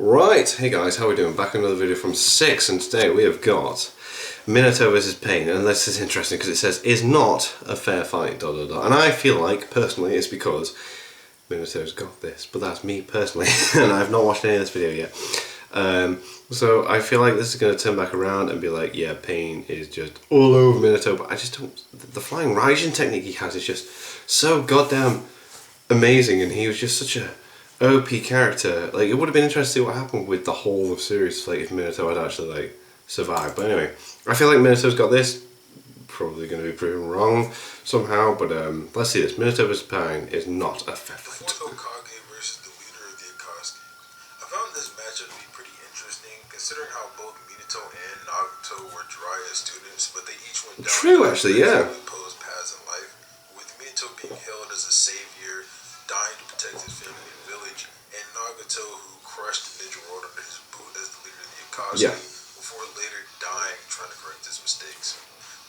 Right, hey guys, how are we doing? Back in another video from 6, and today we have got Minato vs Pain, and this is interesting because it says, is not a fair fight, ... And I feel like, personally, it's because Minato's got this, but that's me personally, and I've not watched any of this video yet. So I feel like this is going to turn back around and be like, yeah, Pain is just all over Minato, but I just don't... The flying Raijin technique he has is just so goddamn amazing, and he was just such a OP character. Like, it would have been interesting to see what happened with the whole of series, like if Minato had actually like survived. But anyway, I feel like Minato's got this. Probably going to be proven wrong somehow, but let's see this. Minato vs Pain is not a fair fight. The fourth Hokage versus the leader of the Akatsuki. I found this matchup to be pretty interesting, considering how both Minato and Nagato were Jiraiya students, but they each went down. True, actually, yeah. Opposed paths in life, with Minato being hailed as a savior, dying to protect his family and village, and Nagato, who crushed the ninja world under his boot as the leader of the Akatsuki, before later dying trying to correct his mistakes.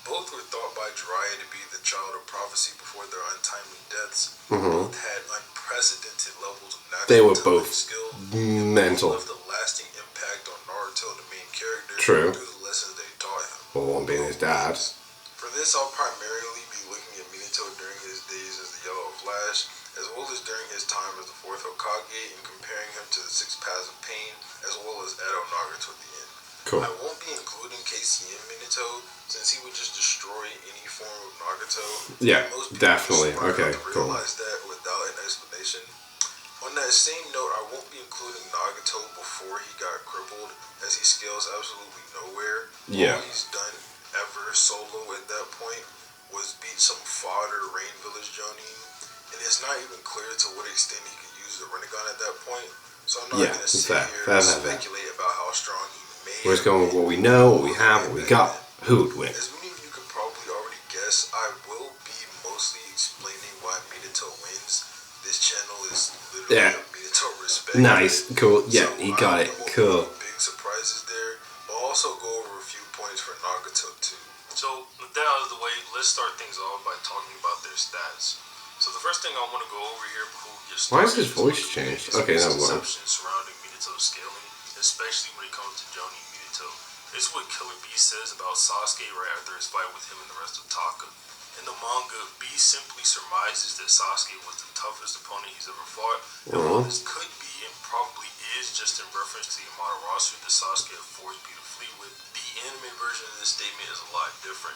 Both were thought by Jiraiya to be the child of prophecy before their untimely deaths. Both had unprecedented levels of natural skill. Mental. Left a lasting impact on Naruto, the main character, True. through the lessons they taught him. Well, one being his dad. For this, I'll primarily be looking at Minato during his days as the Yellow Flash, as well as during his time as the fourth Hokage, and comparing him to the Six Paths of Pain, as well as Edo Nagato at the end. Cool. I won't be including KCM Minato, since he would just destroy any form of Nagato. Yeah, most definitely. Okay, cool. Realize that without an explanation. On that same note, I won't be including Nagato before he got crippled, as he scales absolutely nowhere. Yeah. All he's done ever solo at that point was beat some fodder Rain Village Jonin, and it's not even clear to what extent he could use the Rinnegan at that point. So I'm not going to sit here and speculate about how strong he may. We're just going with what we know, what we have, what we got. Who would win? As many of you could probably already guess, I will be mostly explaining why Minato wins. This channel is literally a Minato respect. Nice, cool. Yeah, so he got it. Cool. Big surprises there. I'll also go over a few points for Nagato too. So with that out of the way, let's start things off by talking about their stats. So the first thing I want to go over here before we get started. Why is his voice changed? Okay, no, well. Surrounding Minato's scaling, especially when it comes to Jonin Minato. This is what Killer B says about Sasuke right after his fight with him and the rest of Taka. In the manga, B simply surmises that Sasuke was the toughest opponent he's ever fought, and while this could be and probably is just in reference to the amount of roster that Sasuke had forced B to flee with, the anime version of this statement is a lot different.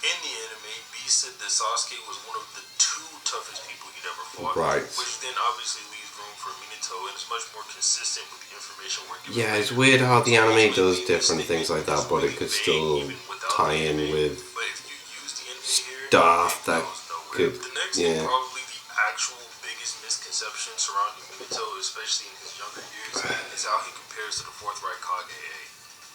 In the anime, B said that Sasuke was one of the two toughest people he'd ever fought, which then obviously leaves room for Minato, and is much more consistent with the information we're given. Yeah, it's weird how the anime does different things like that, but it could still tie in with stuff that could, The next and probably the actual biggest misconception surrounding Minato, especially in his younger years, is how he compares to the fourth Raikage.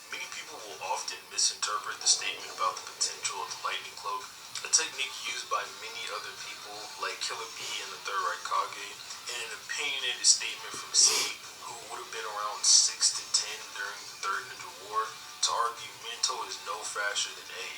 Many people will often misinterpret the statement about the potential of the lightning cloak, a technique used by many other people like Killer B and the third Raikage, and an opinionated statement from C, who would have been around 6 to 10 during the Third Ninja War, to argue Minato is no faster than A.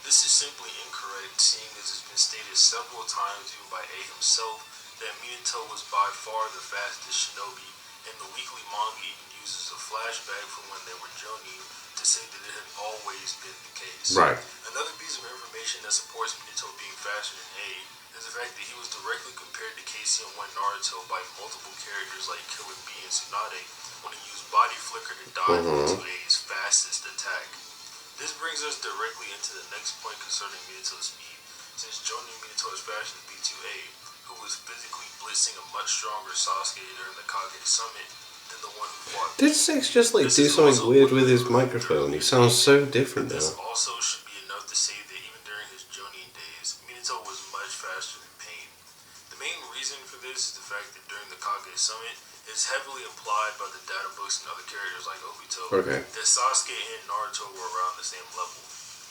This is simply incorrect, seeing as it's been stated several times even by A himself that Minato was by far the fastest shinobi, and the weekly manga even uses a flashback from when they were Jonin to say that it had always been the case. Right. Another piece of information that supports Minato being faster than A is the fact that he was directly compared to KCM1 Naruto by multiple characters like Killer B and Tsunade when he used body flicker to dodge B2A's fastest attack. This brings us directly into the next point concerning Minato's speed, since Jonin Minato is faster than B2A, who was physically blitzing a much stronger Sasuke during the Kage Summit than the one who fought. Did Six just like do something weird with his microphone? He sounds so different now. This also should be enough to say that even during his Jonin days, Minato was much faster than Pain. The main reason for this is the fact that during the Kage Summit, it's heavily implied by the data books and other characters like Obito that Sasuke and Naruto were around the same level,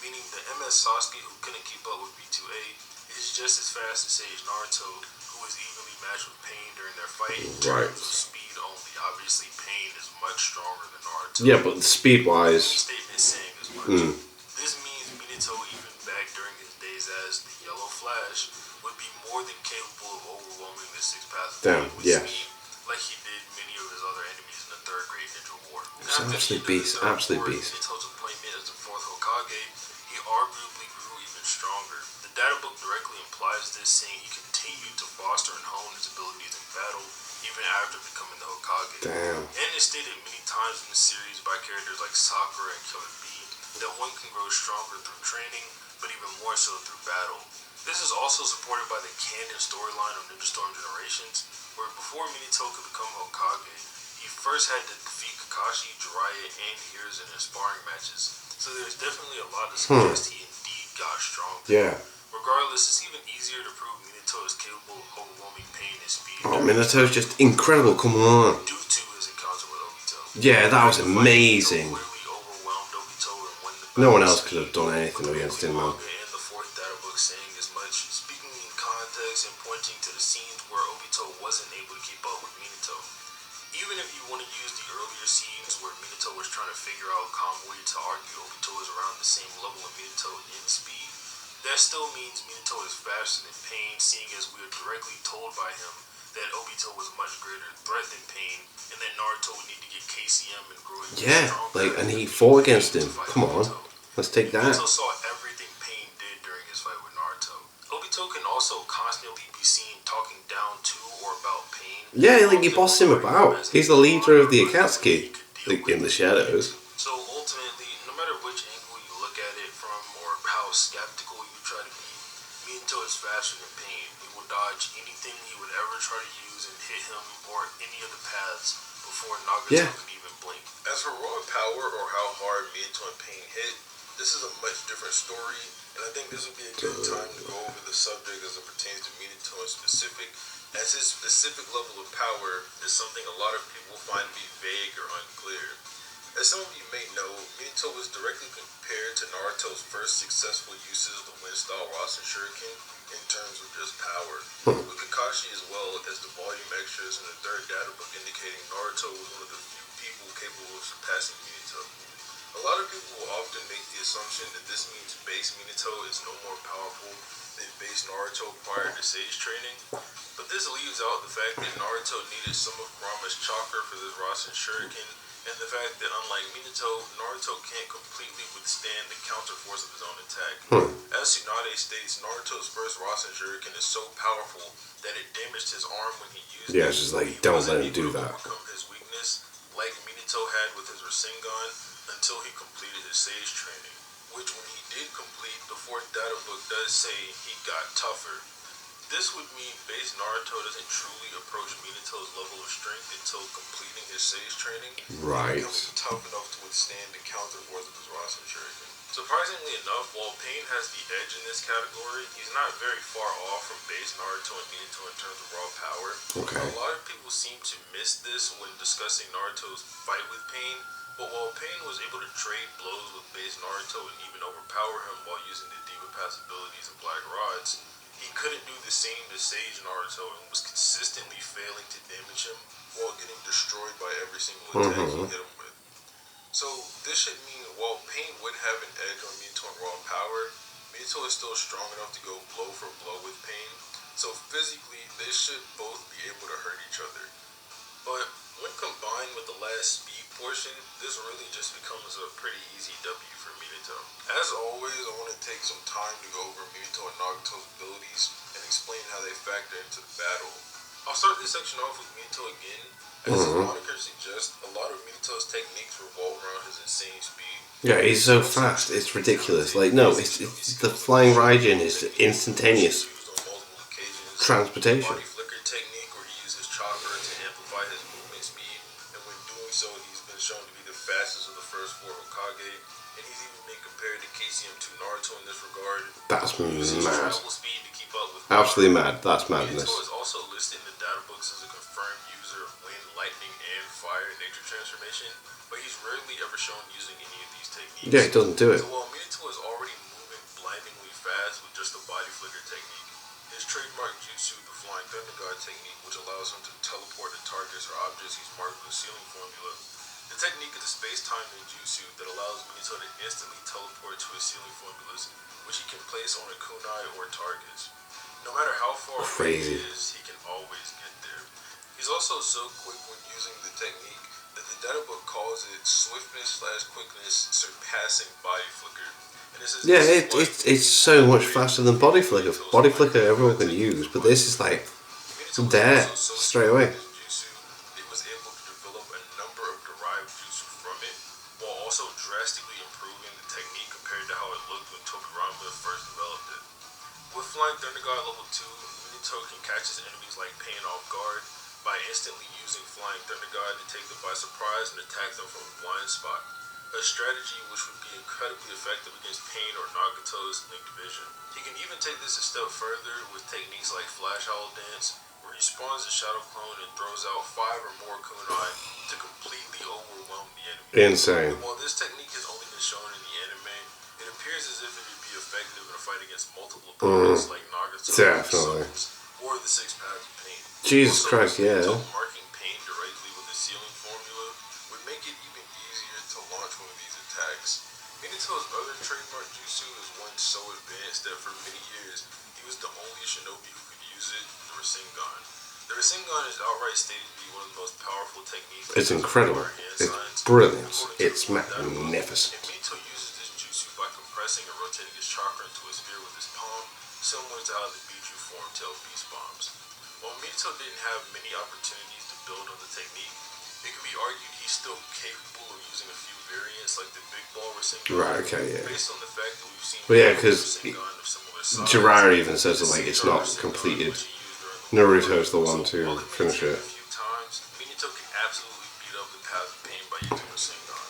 meaning the MS Sasuke who couldn't keep up with B2A is just as fast as Sage Naruto, who was evenly matched with Pain during their fight in terms of speed only. Obviously, Pain is much stronger than Naruto. Yeah, but speed-wise... statement saying as much. This means Minato, even back during his days as the Yellow Flash, would be more than capable of overwhelming the Six Paths of Pain with speed, like he did many of his other enemies in the third grade Ninja War. He's an absolute beast, absolute beast. Minato's appointment as the fourth Hokage, he arguably grew even stronger. The data book directly implies this, saying he continued to foster and hone his abilities in battle even after becoming the Hokage. Damn. And it's stated many times in the series by characters like Sakura and Killer Bee that one can grow stronger through training, but even more so through battle. This is also supported by the canon storyline of Ninja Storm Generations, where before Minato could become Hokage, he first had to defeat Kakashi, Jiraiya, and Hiruzen in sparring matches. So there's definitely a lot to suggest he indeed got stronger. Yeah. Regardless, it's even easier to prove Minato is capable of overwhelming pain and speed. Oh, Minato's just incredible, come on. Due to his encounter with Obito. Yeah, that was amazing. Clearly overwhelmed Obito and won the No one battle. else could have done anything against him, man. And the fourth data book saying as much, speaking in context and pointing to the scenes where Obito wasn't able to keep up with Minato. Even if you want to use the earlier scenes where Minato was trying to figure out calm way to argue Obito is around the same level of Minato in speed, that still means Minato is faster than Pain, seeing as we are directly told by him that Obito was a much greater threat than Pain, and that Naruto would need to get KCM and grow even Yeah, stronger. like, and he fought against him. Come on, let's take that. Obito saw everything Pain did during his fight with Naruto. Obito can also constantly be seen talking down to or about Pain. Yeah, like, he bossed him about. He's the leader of the Akatsuki, like, in the shadows. So ultimately, no matter which angle you look at it from or how skeptical you try to be, Minato is faster than Pain. He will dodge anything he would ever try to use and hit him or any of the paths before Nagato can even blink. As for raw power or how hard Minato and Pain hit, this is a much different story, and I think this would be a good time to go over the subject as it pertains to Minato in specific, as his specific level of power is something a lot of people find to be vague or unclear. As some of you may know, Minato was directly compared to Naruto's first successful uses of the Wind-style Rasen Shuriken in terms of just power, with Kakashi as well as the volume extras in the third data book indicating Naruto was one of the few people capable of surpassing Minato. A lot of people will often make the assumption that this means base Minato is no more powerful than base Naruto prior to Sage training, but this leaves out the fact that Naruto needed some of Kurama's chakra for this Rasen Shuriken, and the fact that unlike Minato, Naruto can't completely withstand the counter-force of his own attack. As Tsunade states, Naruto's first Rasen Shuriken is so powerful that it damaged his arm when he used it. Yeah, it's just like, don't let him do that. Overcome his weakness, like Minato had with his Rasengan, until he completed his Sage training, which when he did complete, the fourth data book does say he got tougher. This would mean base Naruto doesn't truly approach Minato's level of strength until completing his Sage training, Right. becoming tough enough to withstand the counter-force of his Rasen Shuriken. Surprisingly enough, while Pain has the edge in this category, he's not very far off from base Naruto and Minato in terms of raw power. Okay. A lot of people seem to miss this when discussing Naruto's fight with Pain, but while Pain was able to trade blows with base Naruto and even overpower him while using the Diva Pass abilities and Black Rods, he couldn't do the same to Sage Naruto and was consistently failing to damage him while getting destroyed by every single attack he hit him with. So this should mean while Pain would have an edge on Minato in raw power, Minato is still strong enough to go blow for blow with Pain, so physically they should both be able to hurt each other. But when combined with the last speed portion, this really just becomes a pretty easy W for Minato. As always, I want to take some time to go over Minato and Nagato's abilities and explain how they factor into the battle. I'll start this section off with Minato again. As his moniker suggests, a lot of Minato's techniques revolve around his insane speed. Yeah, he's so fast, it's ridiculous. Like, no, it's the flying Raijin is instantaneous transportation. Body flicker technique where he uses chakra to amplify his movement speed, and when doing so, he's been shown to be the fastest of the first four Hokage, and he's even been compared to KCM2 Naruto in this regard. That's He uses mad. travel speed to keep up with Absolutely mad. That's madness. Minato is also listed in the data books as a confirmed user of wind, lightning, and fire nature transformation, but he's rarely ever shown using any of these techniques. Yeah, he doesn't do it. So while Minato is already moving blindingly fast with just a body flicker technique, his trademark jutsu, the Flying Thunder God technique, which allows him to teleport to targets or objects he's marked with a sealing formula. The technique is a space-time ninjutsu that allows Minato to instantly teleport to his sealing formulas, which he can place on a kunai or targets. No matter how far away he is, he can always get there. He's also so quick when using the technique that the data book calls it swiftness slash quickness surpassing body flicker. And Yeah, this is it's so much faster than body flicker. Body flicker everyone can use, but this is like Minato was there also so straight skilled away. in his jutsu that he was able to develop a number of derived jutsu from it, while also drastically improving the technique compared to how it looked when Tobirama first developed it. With Flying Thunder God level 2, Minato can catch his enemies like Pain off guard by instantly using Flying Thunder God to take them by surprise and attack them from a blind spot. A strategy which would be incredibly effective against Pain or Nagato's Linked Vision. He can even take this a step further with techniques like Flash Owl Dance, where he spawns a Shadow Clone and throws out 5 or more kunai to completely overwhelm the enemy. Insane. And while this technique has only been shown in the anime, it appears as if it would be effective in a fight against multiple opponents like Nagato, Definitely. or the Six Paths of Pain. Jesus Also, Christ, yeah. Minato marking Pain directly with the sealing formula would make it even easier to launch one of these attacks. Minato's other trademark jutsu is one so advanced that for many years he was the only shinobi who could use it, the Rasengan. The Rasengan is outright stated to be one of the most powerful techniques. It's incredible. It's brilliant. It's magnificent. And Minato uses this jutsu by compressing and rotating his chakra into a sphere with his palm, similar to how the Biju form tail beast bombs. While Minato didn't have many opportunities to build on the technique, it can be argued he's still capable of using a few variants like the Big Ball Rasengan. Right, okay, yeah. Based on the fact that we've seen But yeah, because Rasengan of similar size, Jiraiya even says that like it's not Rasengan, completed. which he used during the Naruto's the one to while it finish beats it. a few times, Minato can absolutely beat up the Path of Pain by using Rasengan.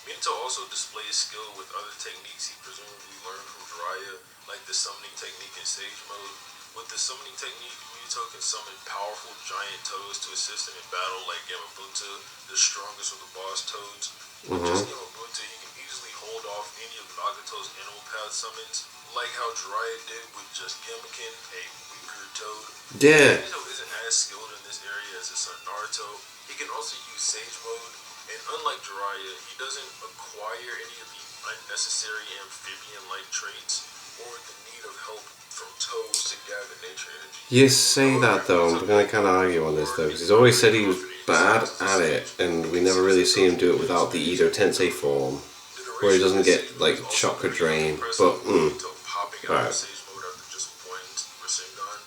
Minato also displays skill with other techniques he presumably learned from Jiraiya, like the summoning technique in Sage Mode. With the summoning technique, Minato can summon powerful giant toads to assist him in battle like Gamabunta, the strongest of the boss toads. With just Gamabunta, he can easily hold off any of Nagato's animal path summons, like how Jiraiya did with just Gamaken, a weaker toad. Yeah. Minato isn't as skilled in this area as his son Naruto. He can also use Sage Mode, and unlike Jiraiya, he doesn't acquire any of the unnecessary amphibian-like traits or the need of help from toads to gather nature energy. You say that though, I'm going to kind of argue on this though, because he's always said he was bad at it, and we never really see him do it without the Edo Tensei form, where he doesn't get like chakra drain. But Right. Sage mode after just one Rasengan.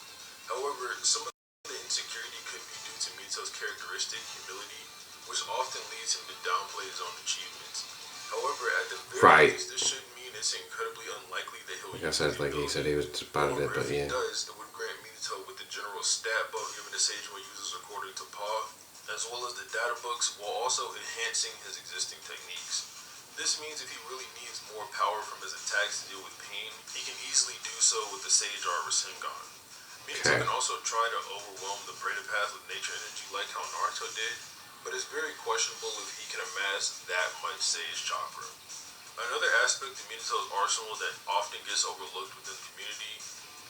However, some of the insecurity could be due to Minato's characteristic humility, which often leads him to downplay his own achievements. However, at the very least, this should mean it's incredibly unlikely that he'll like I said, like he said, he was bad at it, but yeah. If he does, it would grant Minato with the general stat buff given to Sage Mode users according to Paw, as well as the data books, while also enhancing his existing techniques. This means if he really needs more power from his attacks to deal with pain, he can easily do so with the Sage Art Rasengan. Minato can also try to overwhelm the Breda Path with nature energy like how Naruto did, but it's very questionable if he can amass that much Sage Chakra. Another aspect of Minato's arsenal that often gets overlooked within the community,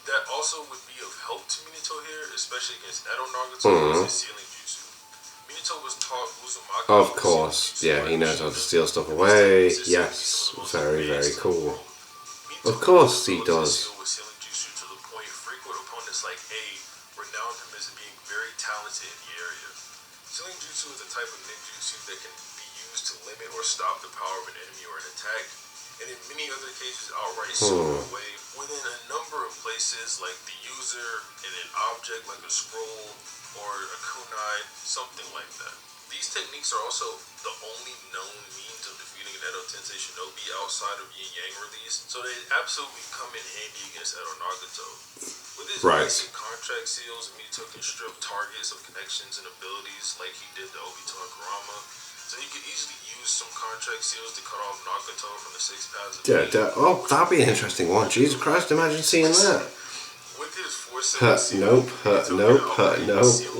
that also would be of help to Minato here, especially against Edo Nagato, is his sealing jutsu. Minato was taught Uzumaki. Of course, yeah, he knows how to steal stuff away. Yes, very, very cool. Of course he does. With sealing jutsu to the point frequent opponents like A renowned him as being very talented in the area. Sealing jutsu is a type of ninjutsu that can be used to limit or stop the power of an enemy or an attack, and in many other cases outright seal it away within a number of places like the user and an object like a scroll or a kunai, something like that. These techniques are also the only known means of defeating an Edo Tensei shinobi outside of Yin Yang release, so they absolutely come in handy against Edo Nagato. With his basic contract seals, Minato can strip targets of connections and abilities like he did to Obito and Kurama, so he could easily use some contract seals to cut off Nagato from the Six Paths of Pain. Oh, that'd be an interesting one. Jesus Christ, imagine seeing that. With his force Nope.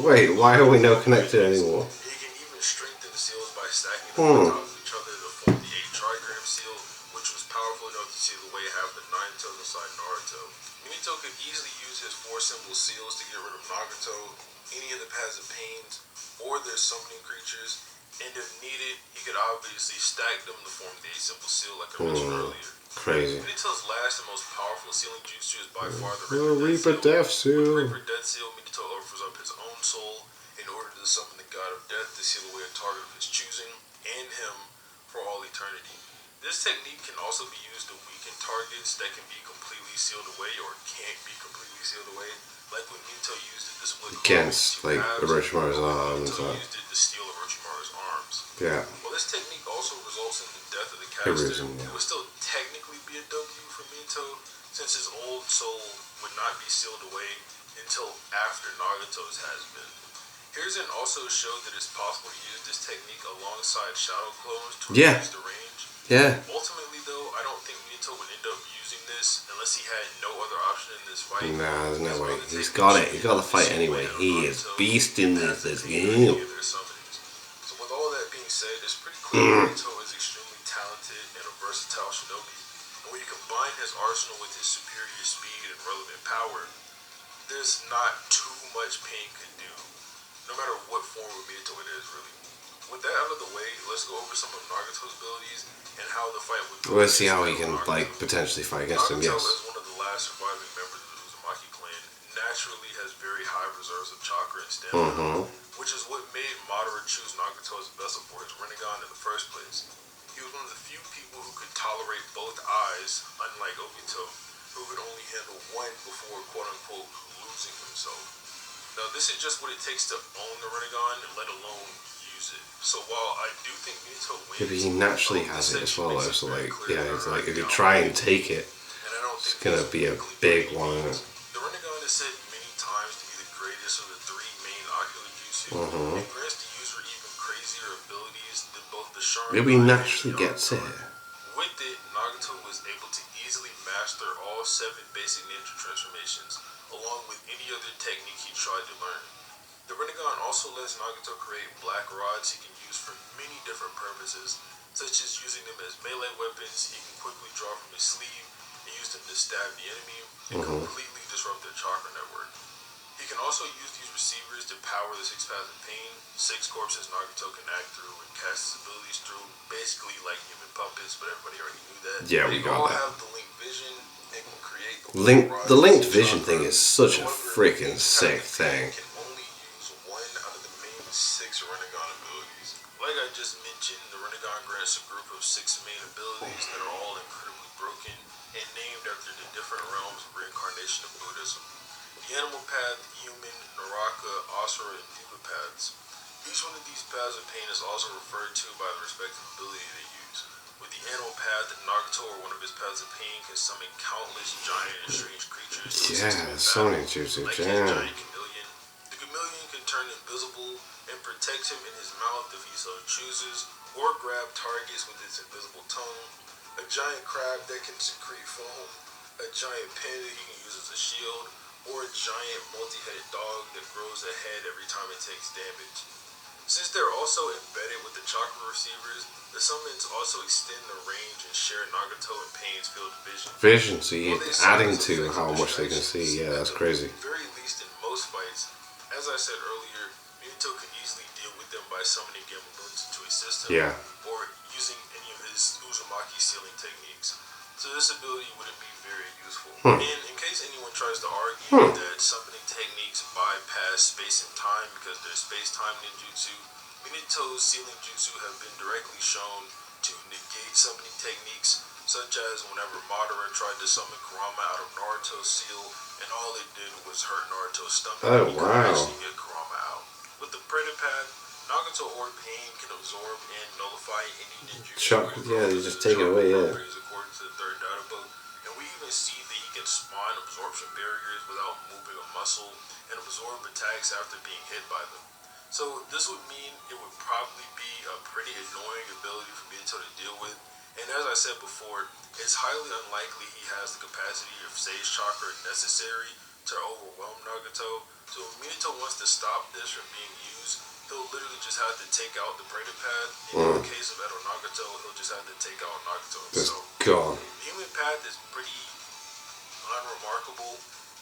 Wait, why are we not connected anymore? He can even strengthen the seals by stacking them on top of each other to form the 8 trigram seal, which was powerful enough to seal away half the 9 toes inside Naruto. Minato could easily use his 4 symbol seals to get rid of Nagato, any of the Paths of Pains, or their summoning creatures, and if needed, he could obviously stack them to form the 8 symbol seal like I mentioned earlier. Crazy. Minato's last and most powerful sealing jutsu is by far the Reaper Death Seal. With Reaper Death Seal, Minato offers up his own soul in order to summon the god of death to seal away a target of his choosing and him for all eternity. This technique can also be used to weaken targets that can be completely sealed away or can't be completely sealed away. Like when Minato used it to split against like Orochimaru's arms. Minato used it to steal Orochimaru's arms. Yeah. Well, this technique also results in the death of the Yeah. caster. It would still technically be a W for Minato, since his old soul would not be sealed away until after Nagato's has been. Hiruzen also showed that it's possible to use this technique alongside shadow clones to reduce the range. Yeah. Ultimately, though, I don't think Minato would end up using this unless he had no other option in this fight. Nah, there's no way. He's got it. He's got the fight anyway. He is beasting this game. So with all that being said, it's pretty clear Minato is extremely talented and a versatile shinobi. And when you combine his arsenal with his superior speed and relevant power, there's not too much Pain could do, no matter what form of Minato it is, really. With that out of the way, let's go over some of Nagato's abilities and how the fight would go. We'll see how he can like potentially fight against him. Yes. Nagato, as one of the last surviving members of the Uzumaki clan, naturally has very high reserves of chakra and stamina, which is what made Madara choose Nagato as a vessel for his Rinnegan in the first place. He was one of the few people who could tolerate both eyes, unlike Obito, who could only handle one before quote-unquote losing himself. Now, this is just what it takes to own the Rinnegan, let alone use it. So while I do think Minato wins, yeah, but he naturally has it as well, though. So like, yeah, it's like if you try and take it, it's gonna be a big one. The Rinnegan is said many times to be the greatest of the three main ocular jutsu. It grants the user even crazier abilities than both the Sharingan. Maybe he naturally gets it. With it, Nagato was able to easily master all 7 basic ninja transformations, along with any other technique he tried to learn. The Rinnegan also lets Nagato create black rods he can use for many different purposes, such as using them as melee weapons he can quickly draw from his sleeve and use them to stab the enemy and completely disrupt their chakra network. He can also use these receivers to power the 6 paths of pain, 6 corpses Nagato can act through and cast his abilities through, basically like human puppets, but everybody already knew that. Yeah, we got all that. have the linked vision and can create The linked vision thing is such a freaking sick thing. Can only use 1 out of the main 6 Rinnegan abilities. Like I just mentioned, the Rinnegan grants a group of 6 main abilities that are all incredibly broken and named after the different realms of reincarnation of Buddhism. The animal path, human, Naraka, Asura, and Diva paths. Each one of these paths of pain is also referred to by the respective ability they use. With the animal path, Nagato, or one of his paths of pain, can summon countless giant and strange creatures. Yeah, so many jutsu. Like his giant chameleon. The chameleon can turn invisible and protect him in his mouth if he so chooses, or grab targets with its invisible tongue. A giant crab that can secrete foam. A giant panda he can use as a shield. Or a giant multi-headed dog that grows a head every time it takes damage. Since they're also embedded with the chakra receivers, the summons also extend the range and share Nagato and Pain's field of vision. So you're adding to how much they can see. Yeah, that's crazy. At the very least in most fights, as I said earlier, Minato could easily deal with them by summoning Gamabunts into his system, or using any of his Uzumaki sealing techniques. So this ability wouldn't be very useful. And in case anyone tries to argue that summoning techniques bypass space and time because they're space-time ninjutsu, Minato's sealing jutsu have been directly shown to negate summoning techniques, such as whenever Madara tried to summon Kurama out of Naruto's seal, and all it did was hurt Naruto's stomach. He could actually get Kurama out. With the Predator Path, Nagato or Pain can absorb and nullify any ninjutsu. They just take it away, According to the 3rd data book. And we even see that he can spawn absorption barriers without moving a muscle and absorb attacks after being hit by them. So this would mean it would probably be a pretty annoying ability for Minato to deal with. And as I said before, it's highly unlikely he has the capacity of Sage Chakra necessary to overwhelm Nagato. So if Minato wants to stop this from being used, he'll literally just have to take out the Predator Path. And in the case of Edo Nagato, he'll just have to take out Nagato himself. The Human Path is pretty unremarkable.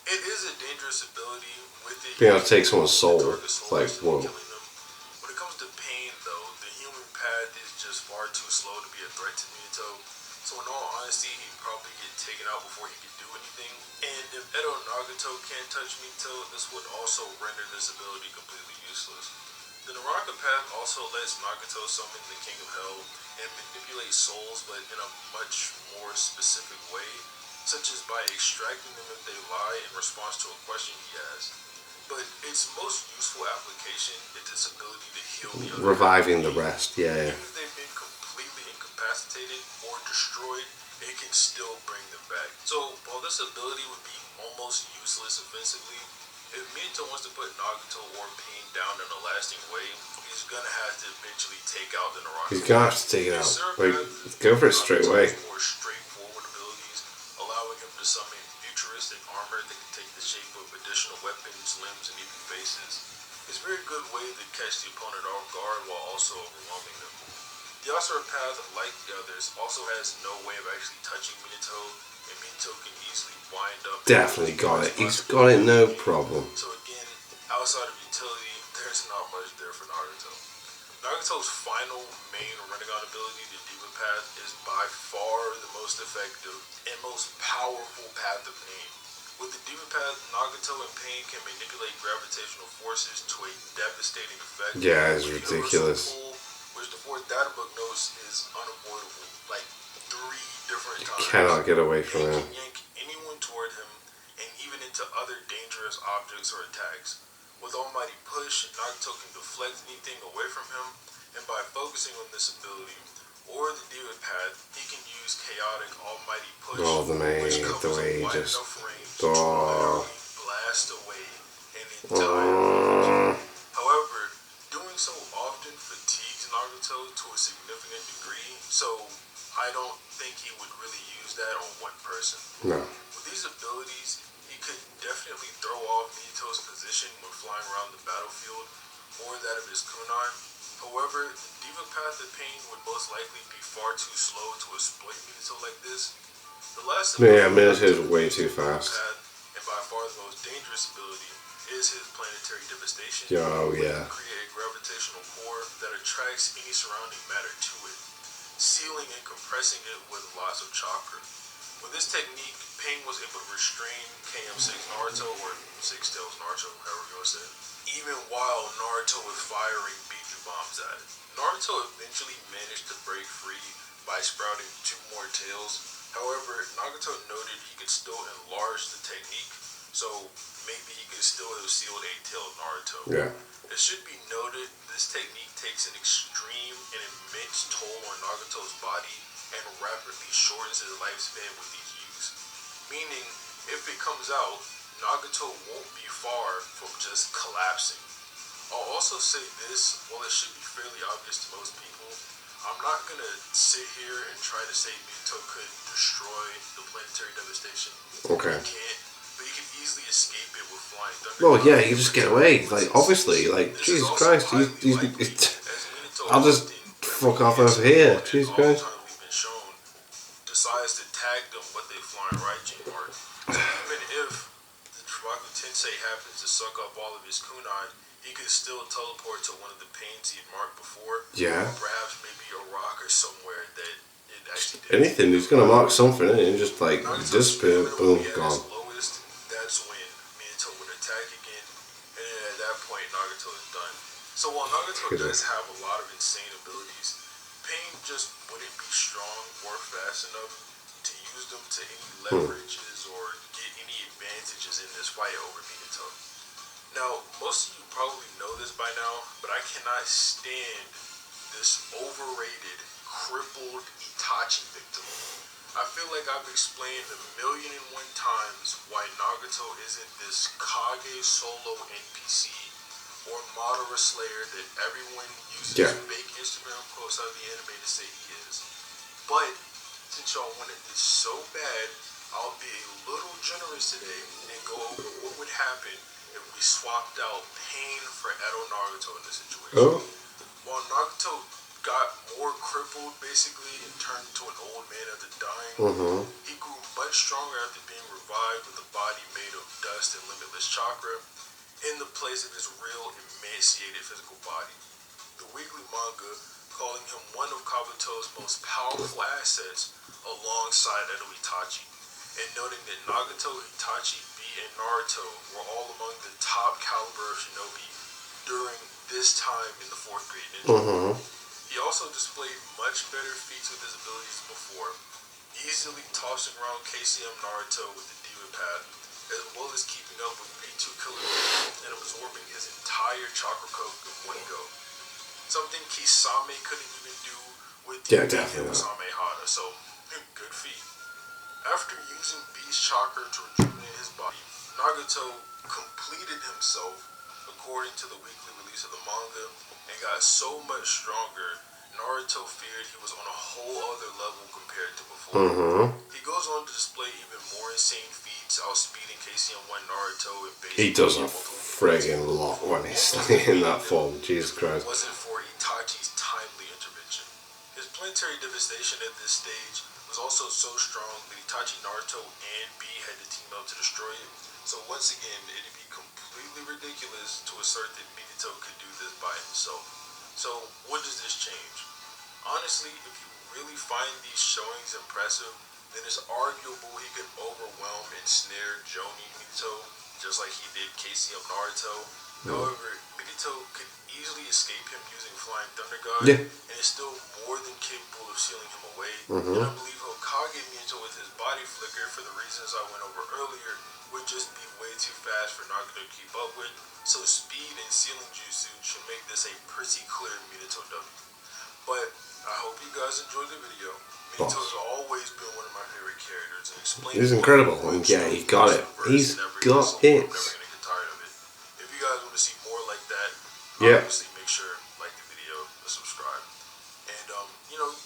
It is a dangerous ability with it. Being able to take someone's soul, like, whoa. When it comes to Pain, though, the Human Path is just far too slow to be a threat to Minato. So in all honesty, he'd probably get taken out before he could do anything. And if Edo Nagato can't touch Minato, this would also render this ability completely useless. useless. The Naraka path also lets Nagato summon the King of Hell and manipulate souls, but in a much more specific way, such as by extracting them if they lie in response to a question he asks. But its most useful application is its ability to heal the other. Reviving the rest, yeah. Even if they've been completely incapacitated or destroyed, it can still bring them back. So, while this ability would be almost useless offensively, if Minato wants to put Nagato or Pain down in a lasting way, he's gonna have to eventually take out the Naraka. He's gonna have to take it out. Like, go for it straight away. More straightforward abilities, allowing him to summon futuristic armor that can take the shape of additional weapons, limbs, and even faces. It's a very good way to catch the opponent off guard while also overwhelming them. The Asura path, like the others, also has no way of actually touching Minato, and Minato can easily wind up. Definitely got it. He's got it, no problem. So again, outside of utility, there's not much there for Nagato. Nagato's final main Rinnegan ability, the Diva Path, is by far the most effective and most powerful path of Pain. With the Diva Path, Nagato and Pain can manipulate gravitational forces to a devastating effect. Yeah, it's ridiculous. Which the fourth data book knows is unavoidable, like 3 different times. You cannot get away from him. He can yank anyone toward him, and even into other dangerous objects or attacks. With Almighty Push, Nagato can deflect anything away from him, and by focusing on this ability, or the Diva Path, he can use Chaotic Almighty Push, Oh, the which way covers a wide just... enough range to literally blast away an entire village. However, doing so often fatigues Nagato to a significant degree, so I don't think he would really use that on one person. No. With these abilities, he could definitely throw off Minato's position when flying around the battlefield, or that of his kunai. However, the Diva Path of Pain would most likely be far too slow to exploit Minato like this. The last Yeah, Minato's way too fast. And by far the most dangerous ability is his planetary devastation. Oh, yeah. Create a gravitational core that attracts any surrounding matter to it, sealing and compressing it with lots of chakra. With this technique, Pain was able to restrain KM6 Naruto, or Six Tails Naruto, however you want to say it, even while Naruto was firing Biju bombs at it. Naruto eventually managed to break free by sprouting 2 more tails. However, Nagato noted he could still enlarge the technique, so maybe he could still have sealed 8-tailed Naruto. Yeah. It should be noted, this technique takes an extreme and immense toll on Nagato's body and rapidly shortens his lifespan with each use. Meaning, if it comes out, Nagato won't be far from just collapsing. I'll also say this, while it should be fairly obvious to most people, I'm not gonna sit here and try to say Minato could destroy the planetary devastation. Okay. He can't, but he can easily escape it with flying thunder. Well, yeah, he can just get away. Like, obviously, like, This is Jesus also Christ, highly he's likely, as Minato I'll just often fuck off over here. and Jesus all Christ. time we've been shown, decides to tag them with a flying Raijin mark. So even if the Trovaku Tensei happens to suck up all of his kunai, he could still teleport to one of the pains he had marked before. Yeah. Or perhaps maybe a rock or somewhere that it actually did. Anything, he's gonna mark something, and it just, like, Nagato's disappear, stamina boom, would be at gone. its lowest. That's when Minato would attack again, and then at that point Nagato is done. So while Nagato does have a lot of insane abilities, Pain just wouldn't be strong or fast enough to use them to any leverages or get any advantages in this fight over Minato. Now, most of you probably know this by now, but I cannot stand this overrated, crippled Itachi victim. I feel like I've explained 1,000,001 times why Nagato isn't this Kage solo NPC or Madara Slayer that everyone uses fake Instagram posts out of the anime to say he is. But since y'all wanted this so bad, I'll be a little generous today and go over what would happen if we swapped out Pain for Edo Nagato in this situation. Oh. While Nagato got more crippled basically and turned into an old man after dying, he grew much stronger after being revived with a body made of dust and limitless chakra in the place of his real emaciated physical body. The weekly manga calling him one of Kabuto's most powerful assets alongside Edo Itachi, and noting that Nagato, Itachi, B, and Naruto were all among the top caliber of shinobi, during this time in the 4th grade ninja. Mm-hmm. He also displayed much better feats with his abilities before, easily tossing around KCM Naruto with the Demon Path, as well as keeping up with B2 Killer Bee and absorbing his entire Chakra Code in one go. Something Kisame couldn't even do with the Kisame Hada, so good feat. After using Beast Chakra to rejuvenate his body, Nagato completed himself according to the weekly release of the manga and got so much stronger, Naruto feared he was on a whole other level compared to before. Mm-hmm. He goes on to display even more insane feats, outspeeding KCM1 Naruto and He does a friggin' lot when he's in that form, Jesus Christ. It wasn't for Itachi's timely intervention. His planetary devastation at this stage was also so strong that Itachi, Naruto, and B had to team up to destroy it. So once again, it'd be completely ridiculous to assert that Minato could do this by himself. So what does this change? Honestly, if you really find these showings impressive, then it's arguable he could overwhelm and snare Jonin Minato, just like he did KCM Naruto. However, Minato could easily escape him using Flying Thunder God, and is still more than capable of sealing him away. And I believe Hokage Minato with his body flicker, for the reasons I went over earlier, would just be way too fast for Nagato to keep up with. So speed and sealing jutsu should make this a pretty clear Minato W. But I hope you guys enjoyed the video. Minato has always been one of my favorite characters, and explaining He's incredible. Yeah, he got it. He's got it. I'm never gonna get tired of it. If you guys want to see more like that, obviously make sure like the video and subscribe. And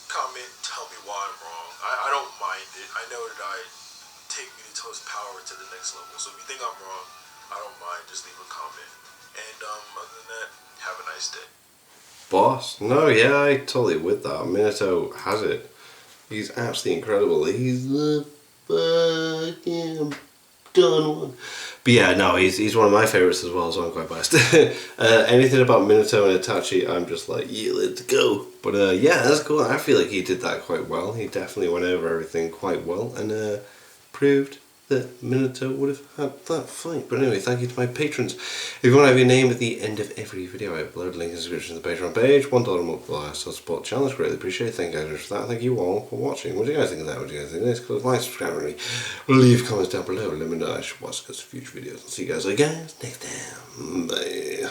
comment, tell me why I'm wrong. I don't mind it. I know that I take Minato's power to the next level. So if you think I'm wrong, I don't mind. Just leave a comment. And other than that, have a nice day. Boss. No, yeah, I totally with that. Minato has it. He's absolutely incredible. He's the fucking done one. But yeah, no, he's one of my favourites as well, so I'm quite biased. Anything about Minato and Itachi, I'm just like, yeah, let's go. But yeah, that's cool. I feel like he did that quite well. He definitely went over everything quite well and proved that Minato would have had that fight. But anyway, thank you to my patrons. If you want to have your name at the end of every video, I upload a link in the description to the Patreon page. $1 a month for the support channel. It's greatly appreciated. Thank you guys for that. Thank you all for watching. What do you guys think of that? What do you guys think of this? Click like, subscribe, really. Leave comments down below. Let me know I should watch future videos. I'll see you guys next time. Bye.